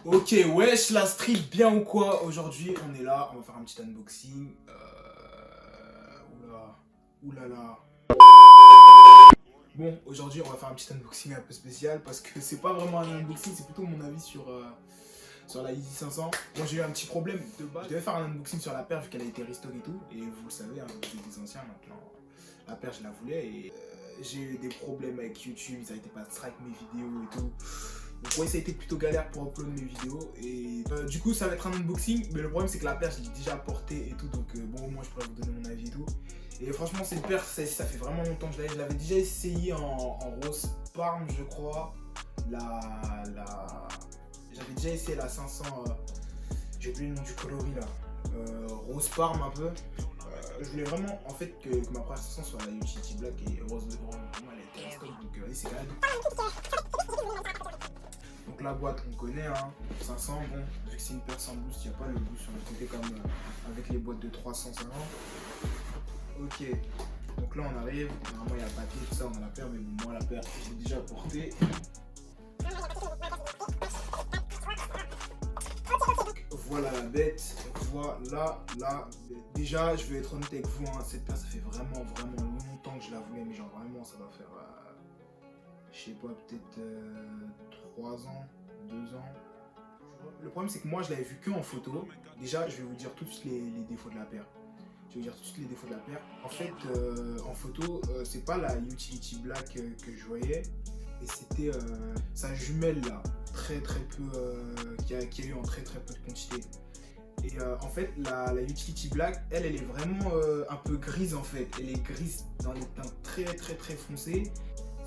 Ok, wesh, la street, bien ou quoi? Aujourd'hui, on est là, on va faire un petit unboxing. Oulala. Bon, aujourd'hui, on va faire un petit unboxing un peu spécial parce que c'est pas vraiment un unboxing, c'est plutôt mon avis sur la Yeezy 500. Bon, j'ai eu un petit problème de base. Je devais faire un unboxing sur la paire vu qu'elle a été restock et tout. Et vous le savez, hein, vous êtes des anciens maintenant. La paire, je la voulais et j'ai eu des problèmes avec YouTube. Ils n'arrêtaient pas de strike mes vidéos et tout. Donc ouais, ça a été plutôt galère pour upload mes vidéos. Et du coup, ça va être un unboxing. Mais le problème, c'est que la paire, je l'ai déjà portée et tout. Donc bon, moi, je pourrais vous donner mon avis et tout. Et franchement, cette paire, ça fait vraiment longtemps que je l'avais déjà essayé en rose parme, je crois. J'avais déjà essayé la 500. J'ai oublié le nom du coloris là. Rose parme un peu. Je voulais vraiment en fait que ma première 500 soit la Utility Black et rose de grand. Pour moi, elle était en stock. Donc c'est quand même. Donc la boîte, on connaît, hein, 500, bon, vu que c'est une paire sans boost, il n'y a pas le boost sur le côté comme avec les boîtes de 350. Ok, donc là on arrive, normalement il y a le papier, tout ça, on a la paire, mais bon, moi la paire, je l'ai déjà portée. Voilà la bête, voilà la bête. Déjà, je vais être honnête avec vous, hein, cette paire, ça fait vraiment longtemps que je la voulais, mais genre vraiment, ça va faire, je sais pas, peut-être 3 ans, 2 ans. Le problème, c'est que moi, je l'avais vu que en photo. Déjà, je vais vous dire tous les défauts de la paire. Je vais vous dire tous les défauts de la paire. En fait, en photo, c'est pas la Utility Black que je voyais. Et c'était sa jumelle là, très peu, qui a eu en très peu de quantité. Et en fait, la Utility Black, elle est vraiment un peu grise en fait. Elle est grise dans les teints très foncés.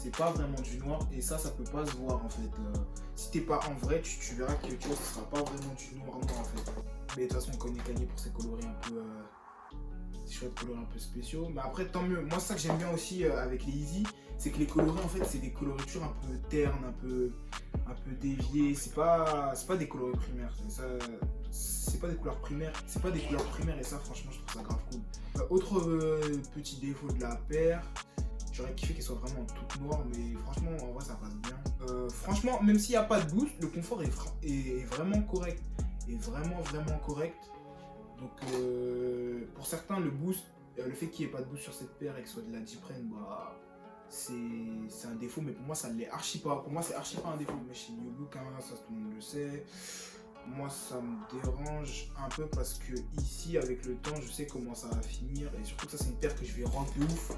C'est pas vraiment du noir et ça peut pas se voir en fait. Si t'es pas en vrai, tu verras que tu vois, ce sera pas vraiment du noir en fait. Mais de toute façon, on connaît Kanye pour ses coloris un peu. Ses choix de coloris un peu spéciaux. Mais après, tant mieux. Moi, ça que j'aime bien aussi avec les Yeezy, c'est que les coloris en fait, c'est des coloritures un peu ternes, un peu déviées. C'est pas des coloris primaires. C'est pas des couleurs primaires. C'est pas des couleurs primaires et ça, franchement, je trouve ça grave cool. Autre petit défaut de la paire. J'aurais kiffé qu'elle soit vraiment toute noire, mais franchement, en vrai, ça passe bien. Franchement, même s'il n'y a pas de boost, le confort est vraiment correct. Est vraiment correct. Donc, pour certains, le boost, le fait qu'il n'y ait pas de boost sur cette paire et que ce soit de la Diprene, bah, c'est un défaut, mais pour moi, ça ne l'est archi pas. Pour moi, c'est archi pas un défaut. Mais chez New Look, hein, ça, tout le monde le sait. Moi, ça me dérange un peu parce que ici, avec le temps, je sais comment ça va finir. Et surtout que ça, c'est une paire que je vais rock de ouf.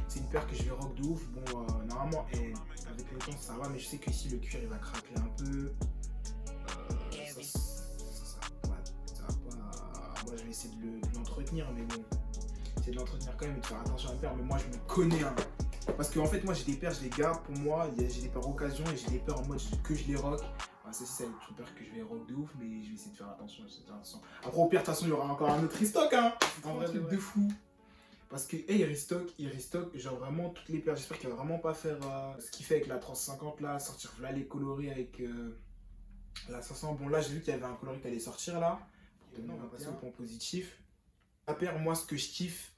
C'est une paire que je vais rock de ouf. Bon, normalement, avec le temps, ça va. Mais je sais que ici, le cuir, il va craquer un peu. Ça va pas... Moi, je vais essayer de l'entretenir. Mais bon, c'est de l'entretenir quand même et de faire attention à la paire. Mais moi, je me connais. Hein. Parce qu'en fait, moi, j'ai des paires, je les garde pour moi. J'ai des paires occasion et j'ai des paires en mode que je les rock. Ça, c'est une paire que je vais rock de ouf, mais je vais essayer de faire attention. Après, au pire, de toute façon, il y aura encore un autre restock, hein. En vrai, truc de fou. Parce que, hey, il restock, genre vraiment toutes les paires. J'espère qu'il va vraiment pas faire ce qu'il fait avec la 350 là, sortir là les coloris avec la 500. Bon, là, j'ai vu qu'il y avait un coloris qui allait sortir là. Maintenant, on va passer au point positif. La paire, moi, ce que je kiffe,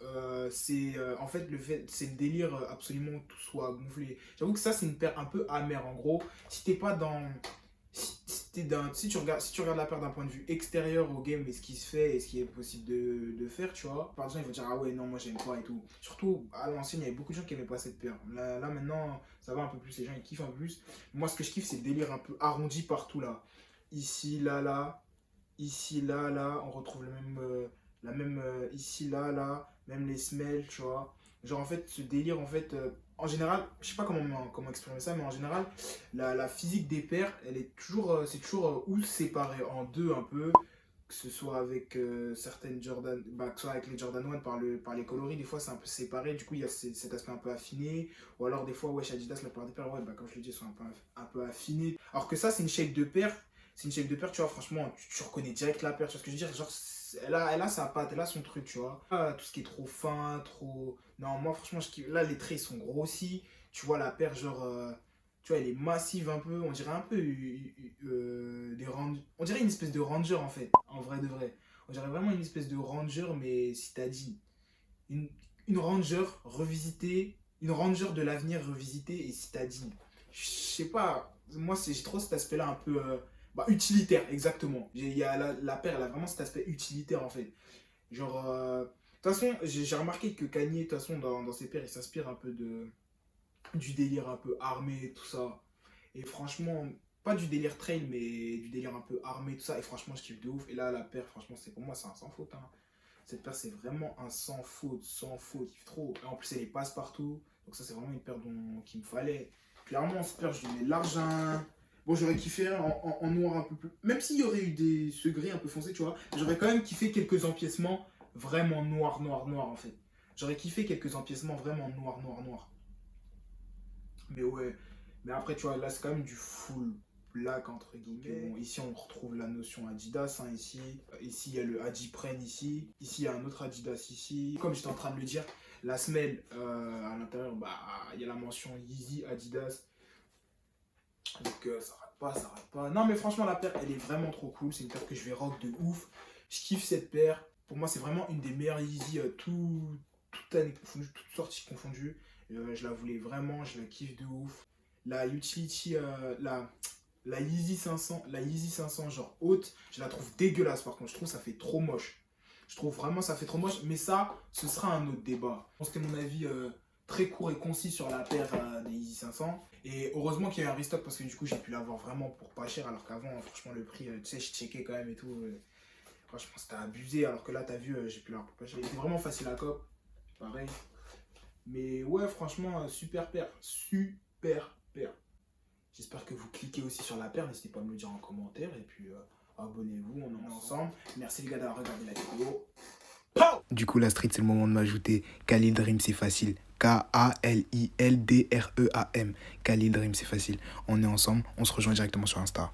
c'est en fait c'est le délire absolument tout soit gonflé. J'avoue que ça, c'est une paire un peu amère. En gros, si t'es pas dans. Si tu regardes la paire d'un point de vue extérieur au game et ce qui se fait et ce qui est possible de faire, tu vois, par exemple, ils vont dire ah ouais, non, moi j'aime pas et tout. Surtout à l'ancienne, il y avait beaucoup de gens qui aimaient pas cette paire. Là maintenant, ça va un peu plus, les gens ils kiffent un peu plus. Moi, ce que je kiffe, c'est le délire un peu arrondi partout là. Ici, là, ici, là, on retrouve la même ici, là, même les semelles, tu vois. Genre en fait, ce délire, en fait, en général, je sais pas comment exprimer ça, mais en général, la physique des paires, elle est toujours, c'est toujours ou séparé en deux un peu, que ce soit avec certaines Jordan, que ce soit avec les Jordan 1 par les coloris, des fois c'est un peu séparé, du coup il y a cet aspect un peu affiné, ou alors des fois, ouais, chez Adidas, la plupart des paires, ouais, comme je le dis, elles sont un peu affinées. Alors que ça, c'est une shape de paire, tu vois, franchement, tu reconnais direct la paire, tu vois ce que je veux dire, genre, elle a sa patte, elle a son truc, tu vois. Pas tout ce qui est trop fin, trop... Non, moi, franchement, là, les traits, ils sont grossis. Tu vois, la paire, genre... tu vois, elle est massive un peu. On dirait un peu des rangers. On dirait une espèce de ranger, en fait. En vrai de vrai. On dirait vraiment une espèce de ranger, mais citadine. Une, une ranger revisitée. Une ranger de l'avenir revisitée et citadine. Je sais pas. Moi, j'ai trop cet aspect-là un peu... Bah, utilitaire, exactement. Il y a la paire, elle a vraiment cet aspect utilitaire, en fait. Genre, de toute façon, j'ai remarqué que Kanye, de toute façon, dans ses paires, il s'inspire un peu du délire un peu armé, tout ça. Et franchement, pas du délire trail, mais du délire un peu armé, tout ça. Et franchement, je kiffe de ouf. Et là, la paire, franchement, c'est pour moi, c'est un sans faute, hein. Cette paire, c'est vraiment un sans faute, sans faute. Je kiffe trop. Et en plus, elle est passe-partout. Donc ça, c'est vraiment une paire qu'il me fallait. Clairement, cette paire, je lui mets l'argent. Bon, j'aurais kiffé en noir un peu plus. Même s'il y aurait eu ce gris un peu foncé, tu vois, j'aurais quand même kiffé quelques empiècements vraiment noir, noir, noir, en fait. J'aurais kiffé quelques empiècements vraiment noir, noir, noir. Mais ouais, mais après, tu vois, là, c'est quand même du full black, entre guillemets. Bon, ici, on retrouve la notion Adidas, hein, ici. Ici, il y a le Adipren, ici. Ici, il y a un autre Adidas, ici. Comme j'étais en train de le dire, la semelle, à l'intérieur, bah, il y a la mention Yeezy, Adidas. Donc, ça rate pas, ça rate pas. Non, mais franchement, la paire, elle est vraiment trop cool. C'est une paire que je vais rock de ouf. Je kiffe cette paire. Pour moi, c'est vraiment une des meilleures Yeezy, toute année confondue, toute sortie confondue. Je la voulais vraiment, je la kiffe de ouf. La Utility, la Yeezy 500 genre haute, je la trouve dégueulasse par contre. Je trouve ça fait trop moche. Je trouve vraiment ça fait trop moche. Mais ça, ce sera un autre débat. C'était mon avis très court et concis sur la paire des Yeezy 500. Et heureusement qu'il y a eu un restock parce que du coup, j'ai pu l'avoir vraiment pour pas cher. Alors qu'avant, franchement, le prix, tu sais, je checkais quand même et tout. Franchement, c'était abusé. Alors que là, t'as vu, j'ai pu l'avoir pour pas cher. Il était vraiment facile à cop. Pareil. Mais ouais, franchement, super paire. Super paire. J'espère que vous cliquez aussi sur la paire. N'hésitez pas à me le dire en commentaire. Et puis, abonnez-vous, on est ensemble. Merci les gars d'avoir regardé la vidéo. Du coup, la street, c'est le moment de m'ajouter. Khalil Dream, c'est facile. Kalildream. Khalil Dream, c'est facile. On est ensemble, on se rejoint directement sur Insta.